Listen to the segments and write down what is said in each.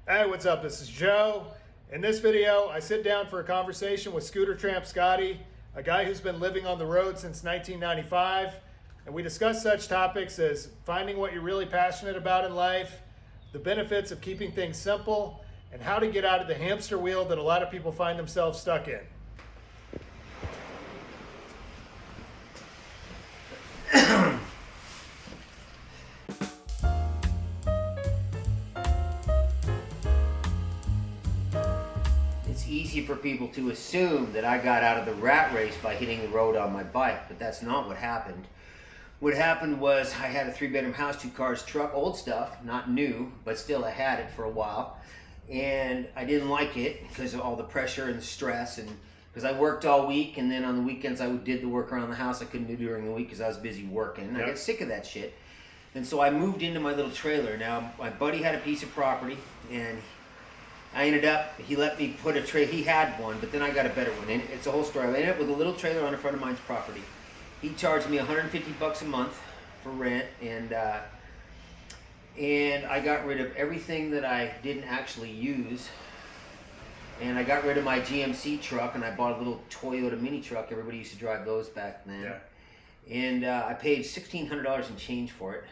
Hey, what's up? This is Joe. In this video, I sit down for a conversation with Scooter Tramp Scotty, a guy who's been living on the road since 1995, and we discuss such topics as finding what you're really passionate about in life, the benefits of keeping things simple, and how to get out of the hamster wheel that a lot of people find themselves stuck in. It's easy for people to assume that I got out of the rat race by hitting the road on my bike, but that's not what happened. What happened was I had a 3-bedroom house, 2 cars, truck, old stuff, not new, but still I had it for a while. And I didn't like it because of all the pressure and the stress, and because I worked all week, and then on the weekends I did the work around the house I couldn't do during the week because I was busy working. And I got sick of that shit. And so I moved into my little trailer. Now, my buddy had a piece of property, and I ended up, he let me put a trailer, he had one, but then I got a better one. And it's a whole story. I ended up with a little trailer on a friend of mine's property. He charged me $150 a month for rent, and I got rid of everything that I didn't actually use. And I got rid of my GMC truck, and I bought a little Toyota mini truck. Everybody used to drive those back then. Yeah. And I paid $1,600 in change for it.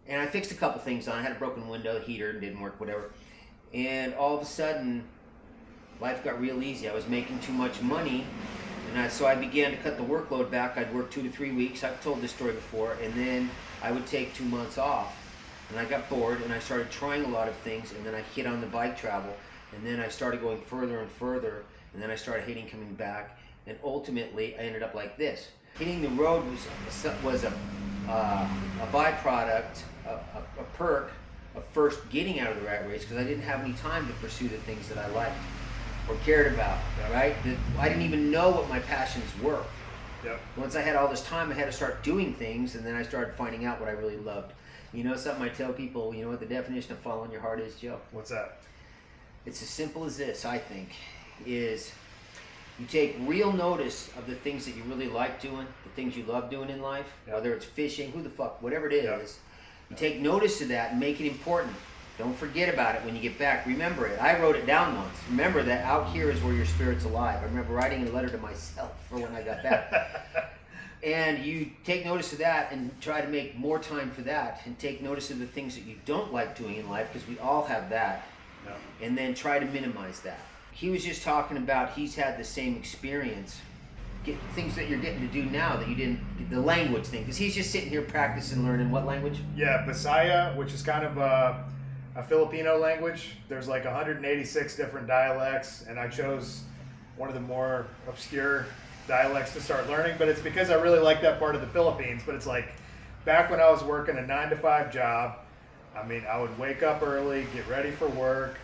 And I fixed a couple things on it. I had a broken window, heater didn't work, whatever. And all of a sudden, life got real easy. I was making too much money, and so I began to cut the workload back. I'd work 2 to 3 weeks. I've told this story before. And then I would take 2 months off. And I got bored, and I started trying a lot of things, and then I hit on the bike travel. And then I started going further and further, and then I started hating coming back. And ultimately, I ended up like this. Hitting the road was a byproduct, a perk of first getting out of the rat race, because I didn't have any time to pursue the things that I liked or cared about, right? I didn't even know what my passions were. Yep. Once I had all this time, I had to start doing things, and then I started finding out what I really loved. You know something I tell people, you know what the definition of following your heart is, Joe? What's that? It's as simple as this, I think, is you take real notice of the things that you really like doing, the things you love doing in life, whether it's fishing, who the fuck, whatever it is. You take notice of that and make it important. Don't forget about it when you get back. Remember it. I wrote it down once. Remember that out here is where your spirit's alive. I remember writing a letter to myself for when I got back. And you take notice of that and try to make more time for that, and take notice of the things that you don't like doing in life, because we all have that, and then try to minimize that. He was just talking about he's had the same experience, things that you're getting to do now that you didn't, the language thing, because he's just sitting here practicing learning what language? Yeah, Bisaya, which is kind of a Filipino language. There's like 186 different dialects, and I chose one of the more obscure dialects to start learning, but it's because I really like that part of the Philippines. But it's like back when I was working a 9-to-5 job, I mean, I would wake up early, get ready for work,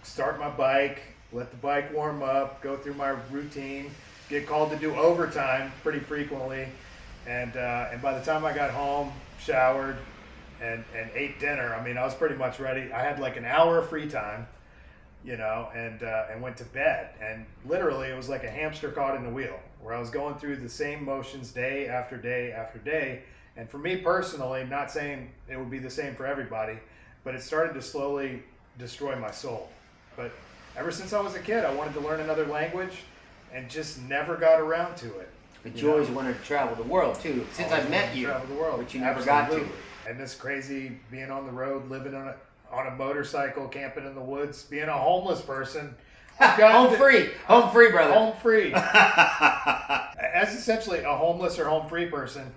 start my bike, let the bike warm up, go through my routine, get called to do overtime pretty frequently, and by the time I got home, showered, and ate dinner, I mean, I was pretty much ready. I had like an hour of free time, you know, and went to bed. And literally, it was like a hamster caught in a wheel, where I was going through the same motions day after day after day. And for me personally, not saying it would be the same for everybody, but it started to slowly destroy my soul. But ever since I was a kid, I wanted to learn another language, and just never got around to it. But you always wanted to travel the world too, since I've met you, travel the world, but you never got to. And this crazy being on the road, living on a motorcycle, camping in the woods, being a homeless person. Home free, brother. Home free. As essentially a homeless or home free person,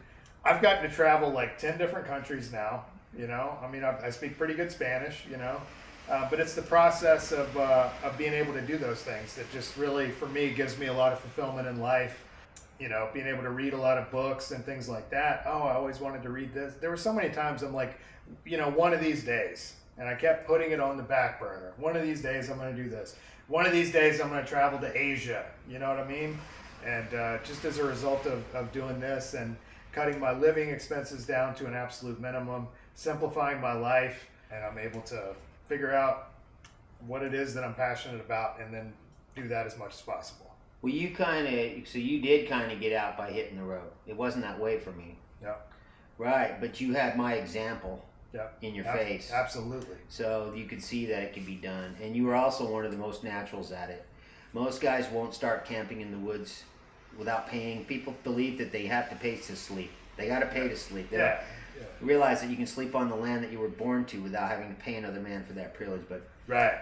I've gotten to travel like 10 different countries now. You know, I mean, I speak pretty good Spanish. You know, but it's the process of being able to do those things that just really, for me, gives me a lot of fulfillment in life. You know, being able to read a lot of books and things like that. Oh, I always wanted to read this. There were so many times I'm like, you know, one of these days, and I kept putting it on the back burner. One of these days I'm going to do this. One of these days I'm going to travel to Asia. You know what I mean? And just as a result of doing this and cutting my living expenses down to an absolute minimum, simplifying my life, and I'm able to figure out what it is that I'm passionate about, and then do that as much as possible. Well, you did kind of get out by hitting the road. It wasn't that way for me. Yeah. Right, but you had my example. in your face. Absolutely. So you could see that it could be done. And you were also one of the most naturals at it. Most guys won't start camping in the woods without paying. People believe that they have to pay to sleep. They got to pay to sleep. They don't realize that you can sleep on the land that you were born to without having to pay another man for that privilege. But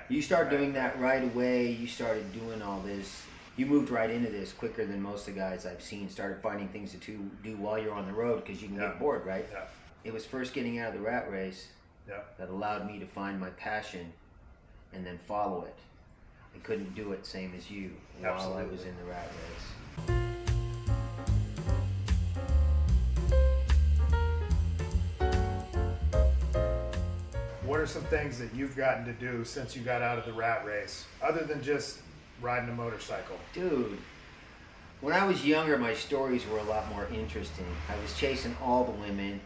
you start doing that right away. You started doing all this. You moved right into this quicker than most of the guys I've seen. Started finding things to do while you're on the road because you can get bored, right? Yeah. It was first getting out of the rat race that allowed me to find my passion and then follow it. I couldn't do it same as you while I was in the rat race. What are some things that you've gotten to do since you got out of the rat race, other than just riding a motorcycle? Dude, when I was younger, my stories were a lot more interesting. I was chasing all the women.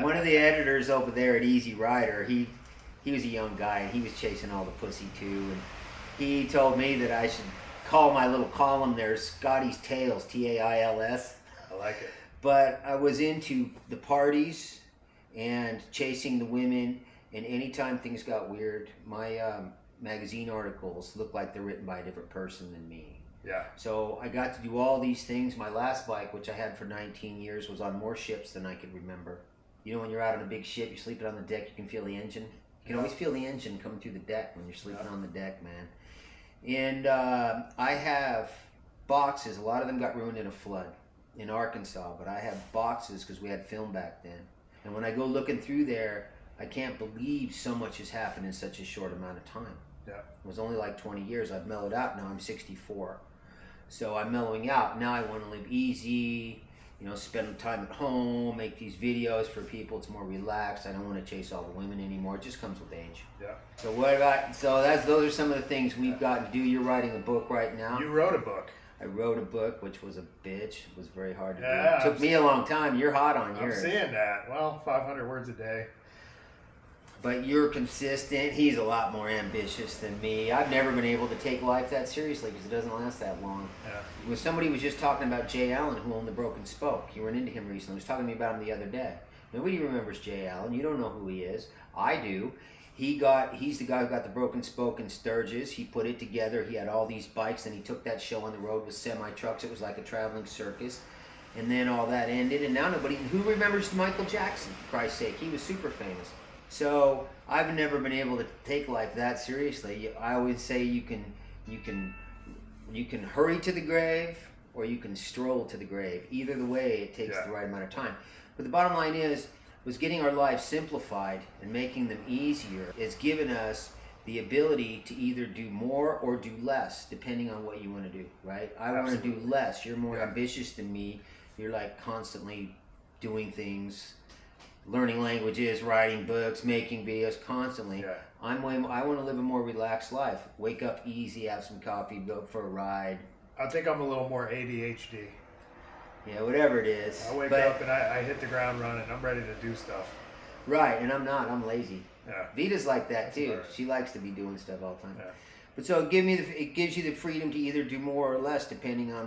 One of the editors over there at Easy Rider, he was a young guy, and he was chasing all the pussy too. And he told me that I should call my little column there Scotty's Tales, Tails. I like it. But I was into the parties and chasing the women, and anytime things got weird, my magazine articles looked like they're written by a different person than me. Yeah. So I got to do all these things. My last bike, which I had for 19 years, was on more ships than I could remember. You know, when you're out on a big ship, you're sleeping on the deck, you can feel the engine. You can always feel the engine coming through the deck when you're sleeping on the deck, man. And I have boxes. A lot of them got ruined in a flood in Arkansas, but I have boxes because we had film back then. And when I go looking through there, I can't believe so much has happened in such a short amount of time. Yeah. It was only like 20 years. I've mellowed out now. I'm 64. So I'm mellowing out. Now I want to live easy, you know, spend time at home, make these videos for people. It's more relaxed. I don't want to chase all the women anymore. It just comes with age. Yeah. So those are some of the things we've got to do. You're writing a book right now. You wrote a book. I wrote a book, which was a bitch. It was very hard to do. Yeah, It took me a long time. You're hot on yours. I'm seeing that. Well, 500 words a day. But you're consistent. He's a lot more ambitious than me. I've never been able to take life that seriously because it doesn't last that long. Yeah. When somebody was just talking about Jay Allen, who owned the Broken Spoke. You ran into him recently. He was talking to me about him the other day. Nobody remembers Jay Allen. You don't know who he is. I do. He's the guy who got the Broken Spoke in Sturgis. He put it together. He had all these bikes, and he took that show on the road with semi-trucks. It was like a traveling circus. And then all that ended, and now who remembers Michael Jackson, for Christ's sake? He was super famous. So I've never been able to take life that seriously. I always say you can hurry to the grave, or you can stroll to the grave. Either the way, it takes the right amount of time. But the bottom line was getting our lives simplified and making them easier. It's given us the ability to either do more or do less, depending on what you want to do, right? I want to do less. You're more ambitious than me. You're like constantly doing things, learning languages, writing books, making videos constantly. Yeah. I want to live a more relaxed life. Wake up easy, have some coffee, go for a ride. I think I'm a little more ADHD. Yeah, whatever it is. I wake up and I hit the ground running. I'm ready to do stuff. Right, and I'm not. I'm lazy. Yeah. Vita's like that too. Right. She likes to be doing stuff all the time. Yeah. But so it gives you the freedom to either do more or less depending on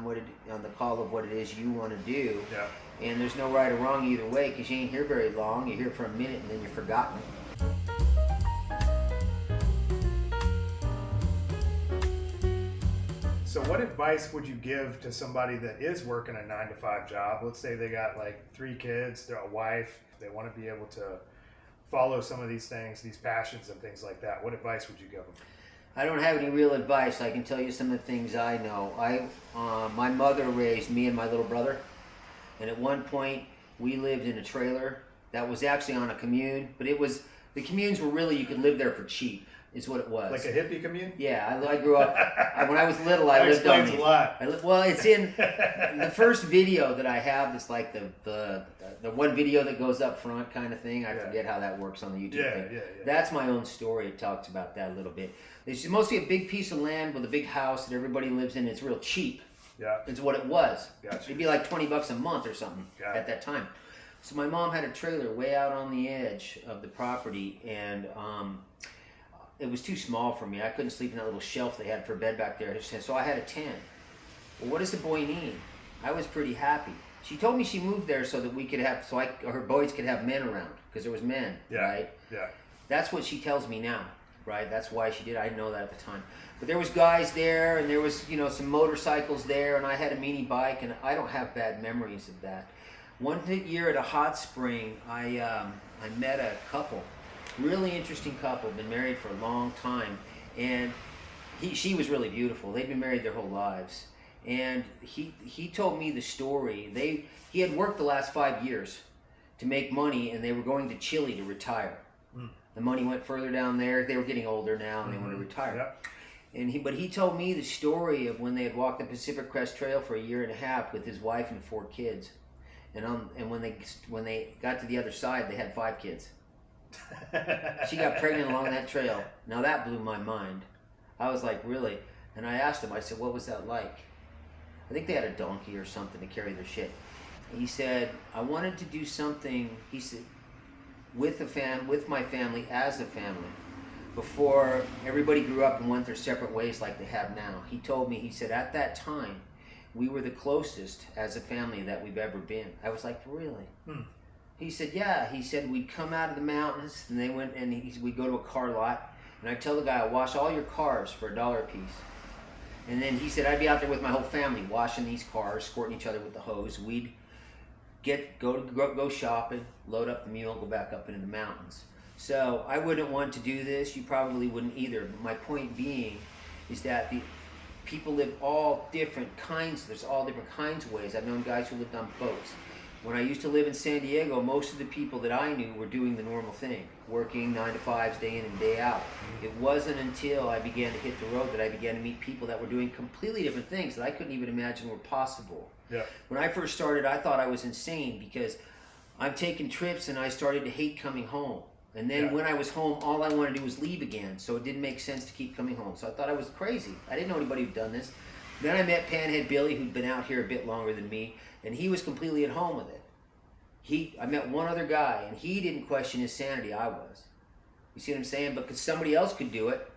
on the call of what it is you want to do. Yeah. And there's no right or wrong either way because you ain't here very long. You're here for a minute and then you're forgotten. So what advice would you give to somebody that is working a 9-to-5 job? Let's say they got like 3 kids, they're a wife, they want to be able to follow some of these things, these passions and things like that. What advice would you give them? I don't have any real advice. I can tell you some of the things I know. My mother raised me and my little brother, and at one point we lived in a trailer that was actually on a commune, but the communes were really, you could live there for cheap. Is what it was. Like a hippie commune? Yeah, I grew up. When I was little, I lived on these. That explains a lot. Well, it's in the first video that I have. It's like the one video that goes up front kind of thing. I forget how that works on the YouTube thing. Yeah. That's my own story. It talks about that a little bit. It's mostly a big piece of land with a big house that everybody lives in. It's real cheap. Yeah. It's what it was. Gotcha. It'd be like $20 a month or something at that time. So my mom had a trailer way out on the edge of the property, and it was too small for me. I couldn't sleep in that little shelf they had for a bed back there. So I had a tent. Well, what does the boy need? I was pretty happy. She told me she moved there so that we could have, her boys could have men around, because there was men, right? Yeah. That's what she tells me now, right? That's why she did. I didn't know that at the time. But there was guys there, and there was, you know, some motorcycles there, and I had a mini bike, and I don't have bad memories of that. One year at a hot spring, I met a couple, really interesting couple, been married for a long time, and she was really beautiful. They'd been married their whole lives. And he told me the story. He had worked the last 5 years to make money, and they were going to Chile to retire. The money went further down there. They were getting older now, and they want to retire. Yep. But he told me the story of when they had walked the Pacific Crest Trail for a year and a half with his wife and 4 kids, and when they got to the other side, they had 5 kids. She got pregnant along that trail. Now that blew my mind. I was like, really? And I asked him. I said, what was that like? I think they had a donkey or something to carry their shit. He said, I wanted to do something, he said, with my family, as a family, before everybody grew up and went their separate ways like they have now. He told me, he said, at that time, we were the closest as a family that we've ever been. I was like, really? He said, yeah. He said, we'd come out of the mountains, and they went, and we'd go to a car lot, and I'd tell the guy, I'll wash all your cars for $1 a piece. And then he said, I'd be out there with my whole family washing these cars, squirting each other with the hose. We'd go shopping, load up the mule, go back up into the mountains. So I wouldn't want to do this. You probably wouldn't either. But my point being is that the people live all different kinds. There's all different kinds of ways. I've known guys who lived on boats. When I used to live in San Diego, most of the people that I knew were doing the normal thing, working 9 to 5s day in and day out. It wasn't until I began to hit the road that I began to meet people that were doing completely different things that I couldn't even imagine were possible. Yeah. When I first started, I thought I was insane because I'm taking trips and I started to hate coming home. And then when I was home, all I wanted to do was leave again, so it didn't make sense to keep coming home. So I thought I was crazy. I didn't know anybody who'd done this. Then I met Panhead Billy, who'd been out here a bit longer than me, and he was completely at home with it. I met one other guy, and he didn't question his sanity. I was. You see what I'm saying? Because somebody else could do it.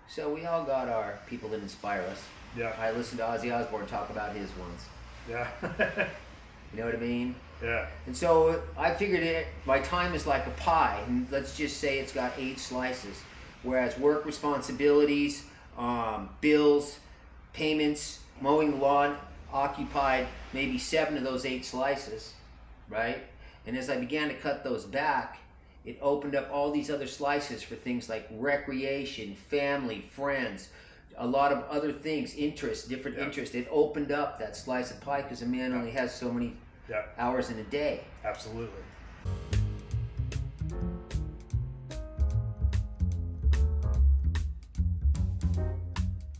So we all got our people that inspire us. Yeah. I listened to Ozzy Osbourne talk about his once. Yeah. You know what I mean? Yeah. And so I figured my time is like a pie, and let's just say it's got 8 slices. Whereas work responsibilities, bills, payments, mowing the lawn occupied maybe 7 of those 8 slices. Right? And as I began to cut those back, it opened up all these other slices for things like recreation, family, friends, a lot of other things, interests, different interests. It opened up that slice of pie because a man only has so many hours in a day. Absolutely.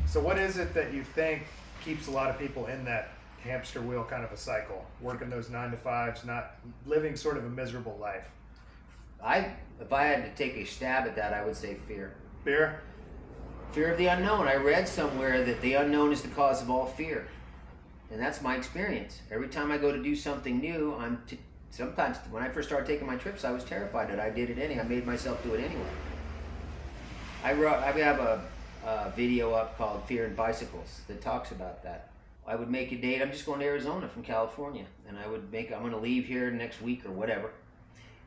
So what is it that you think keeps a lot of people in that hamster wheel kind of a cycle, working those 9 to 5s, not living sort of a miserable life? If I had to take a stab at that, I would say fear. Fear? Fear of the unknown. I read somewhere that the unknown is the cause of all fear. And that's my experience. Every time I go to do something new, sometimes when I first started taking my trips, I was terrified that I did it anyway. I made myself do it anyway. I have a video up called Fear and Bicycles that talks about that. I would make a date. I'm just going to Arizona from California, and I'm going to leave here next week or whatever.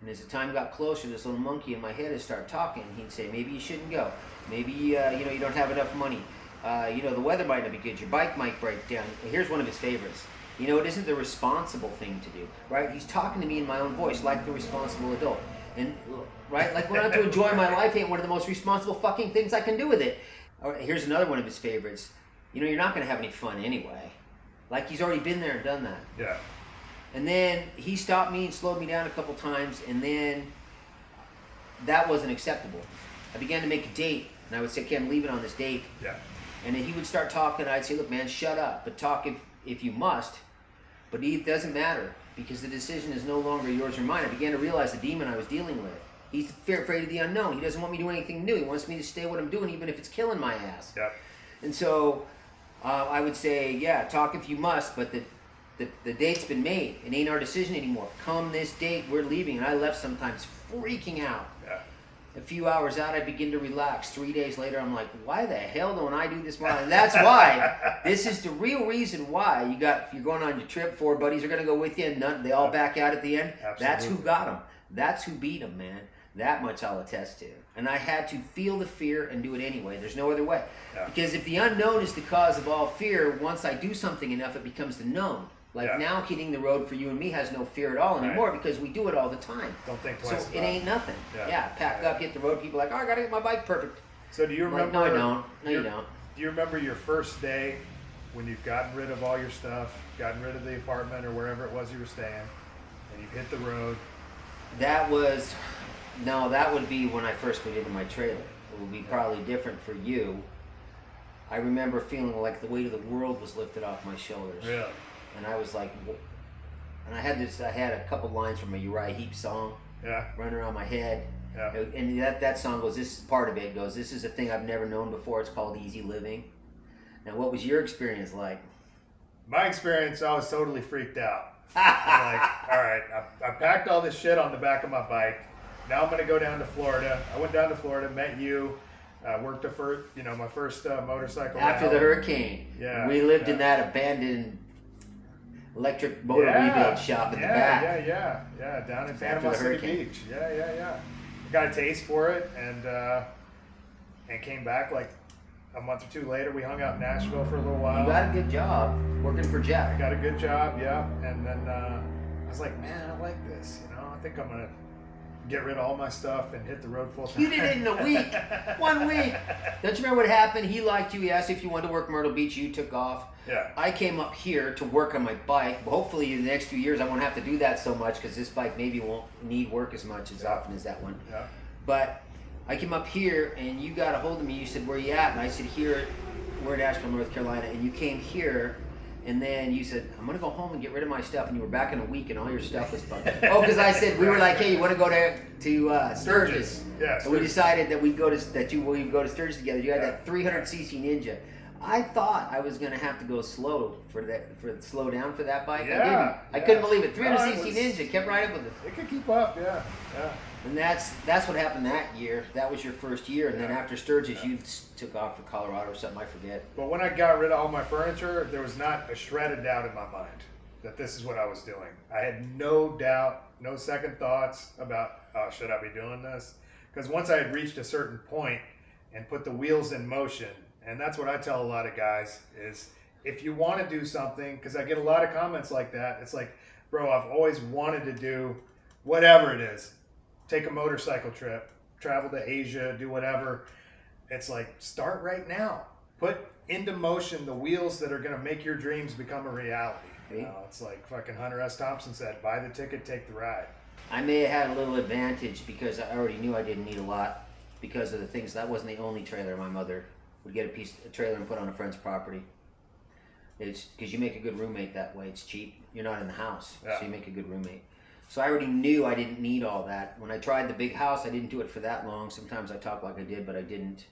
And as the time got closer, this little monkey in my head would start talking. He'd say, maybe you shouldn't go. Maybe you don't have enough money. The weather might not be good. Your bike might break down. Here's one of his favorites. It isn't the responsible thing to do, right? He's talking to me in my own voice, like the responsible adult. And right, like when I have to enjoy my life ain't one of the most responsible fucking things I can do with it. Here's another one of his favorites. You're not going to have any fun anyway. Like he's already been there and done that. Yeah. And then he stopped me and slowed me down a couple times, and then that wasn't acceptable. I began to make a date, and I would say, okay, I'm leaving on this date. Yeah. And then he would start talking, and I'd say, look, man, shut up, but talk if you must. But it doesn't matter, because the decision is no longer yours or mine. I began to realize the demon I was dealing with. He's afraid of the unknown. He doesn't want me to do anything new. He wants me to stay what I'm doing, even if it's killing my ass. Yeah. And so I would say, yeah, talk if you must, but the date's been made. It ain't our decision anymore. Come this date, we're leaving. And I left sometimes freaking out. Yeah. A few hours out, I begin to relax. 3 days later, I'm like, why the hell don't I do this more? And that's why. This is the real reason why if you're going on your trip, 4 buddies are going to go with you, and they all back out at the end. Absolutely. That's who got them. That's who beat them, man. That much I'll attest to. And I had to feel the fear and do it anyway. There's no other way. Yeah. Because if the unknown is the cause of all fear, once I do something enough, it becomes the known. Like now hitting the road for you and me has no fear at all anymore because we do it all the time. Don't think twice. So it ain't nothing. Pack up, hit the road. People are like, oh, I gotta get my bike perfect. So do you remember? Like, no, I don't. No, you don't. Do you remember your first day when you've gotten rid of all your stuff, gotten rid of the apartment or wherever it was you were staying, and you hit the road? That would be when I first got into my trailer. It would be probably different for you. I remember feeling like the weight of the world was lifted off my shoulders. Really? And I was like, and I had a couple lines from a Uriah Heep song running around my head. Yeah. And that song goes, this is part of it, goes, this is a thing I've never known before. It's called Easy Living. Now, what was your experience like? My experience, I was totally freaked out. I'm like, all right, I packed all this shit on the back of my bike. Now I'm going to go down to Florida. I went down to Florida, met you. Worked my first motorcycle. After the hurricane. Yeah. We lived in that abandoned electric motor rebuild shop in the back. Yeah, down in Panama City Beach. Yeah. I got a taste for it and came back like a month or 2 later. We hung out in Asheville for a little while. You got a good job working for Jack. I got a good job, and then I was like, man, I like this. I think I'm gonna get rid of all my stuff and hit the road full time. You did it in a week. 1 week. Don't you remember what happened? He liked you. He asked if you wanted to work Myrtle Beach. You took off. Yeah. I came up here to work on my bike. Hopefully in the next few years I won't have to do that so much because this bike maybe won't need work as much as often as that one. Yeah. But I came up here and you got a hold of me. You said, where you at? And I said, here. We're at Asheville, North Carolina. And you came here. And then you said, I'm going to go home and get rid of my stuff. And you were back in a week and all your stuff was fucked. Oh, because I said, we were like, hey, you want to go to Sturgis? Yeah. So we decided that we'd go to Sturgis together. You had that 300cc Ninja. I thought I was going to have to go slow slow down for that bike. Yeah, I didn't. I couldn't believe it. 300cc Ninja kept right up with it. It could keep up, yeah. And that's what happened that year. That was your first year, and then after Sturgis, you took off for Colorado or something. I forget. But when I got rid of all my furniture, there was not a shred of doubt in my mind that this is what I was doing. I had no doubt, no second thoughts about, oh, should I be doing this? Because once I had reached a certain point and put the wheels in motion, and that's what I tell a lot of guys is, if you want to do something, because I get a lot of comments like that, it's like, bro, I've always wanted to do whatever it is. Take a motorcycle trip, travel to Asia, do whatever. It's like, start right now. Put into motion the wheels that are going to make your dreams become a reality. It's like fucking Hunter S. Thompson said, buy the ticket, take the ride. I may have had a little advantage because I already knew I didn't need a lot because of the things. That wasn't the only trailer. My mother would get a trailer and put on a friend's property. It's because you make a good roommate that way. It's cheap. You're not in the house, so you make a good roommate. So I already knew I didn't need all that. When I tried the big house, I didn't do it for that long. Sometimes I talk like I did, but I didn't.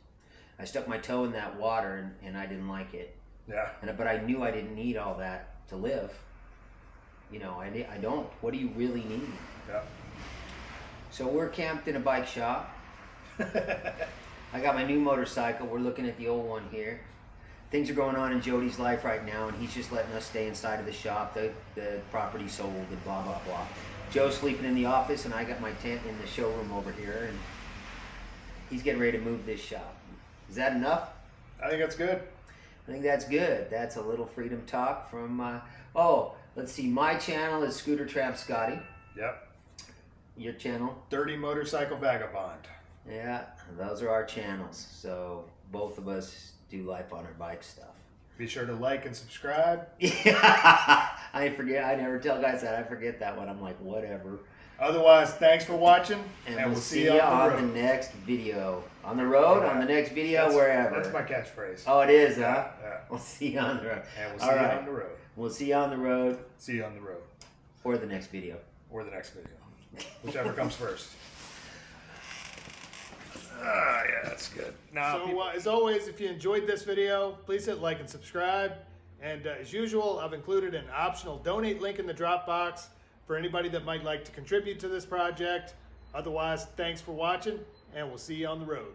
I stuck my toe in that water and I didn't like it. Yeah. But I knew I didn't need all that to live. I don't. What do you really need? Yeah. So we're camped in a bike shop. I got my new motorcycle. We're looking at the old one here. Things are going on in Jody's life right now, and he's just letting us stay inside of the shop. The property sold and blah, blah, blah. Joe's sleeping in the office, and I got my tent in the showroom over here, and he's getting ready to move this shop. Is that enough? I think that's good. I think that's good. That's a little freedom talk from, let's see. My channel is Scooter Tramp Scotty. Yep. Your channel? Dirty Motorcycle Vagabond. Yeah, those are our channels. So both of us do life on our bike stuff. Be sure to like and subscribe. Yeah, I forget. I never tell guys that. I forget that one. I'm like, whatever. Otherwise, thanks for watching, and we'll see you on the next video. On the road, on the next video, wherever. That's my catchphrase. Oh, it is, huh? Yeah. We'll see you on the road. And we'll see you on the road. We'll see you on the road. See you on the road. Or the next video. Or the next video. Whichever comes first. Yeah, that's good. Now, as always, if you enjoyed this video, please hit like and subscribe. And as usual, I've included an optional donate link in the drop box for anybody that might like to contribute to this project. Otherwise, thanks for watching, and we'll see you on the road.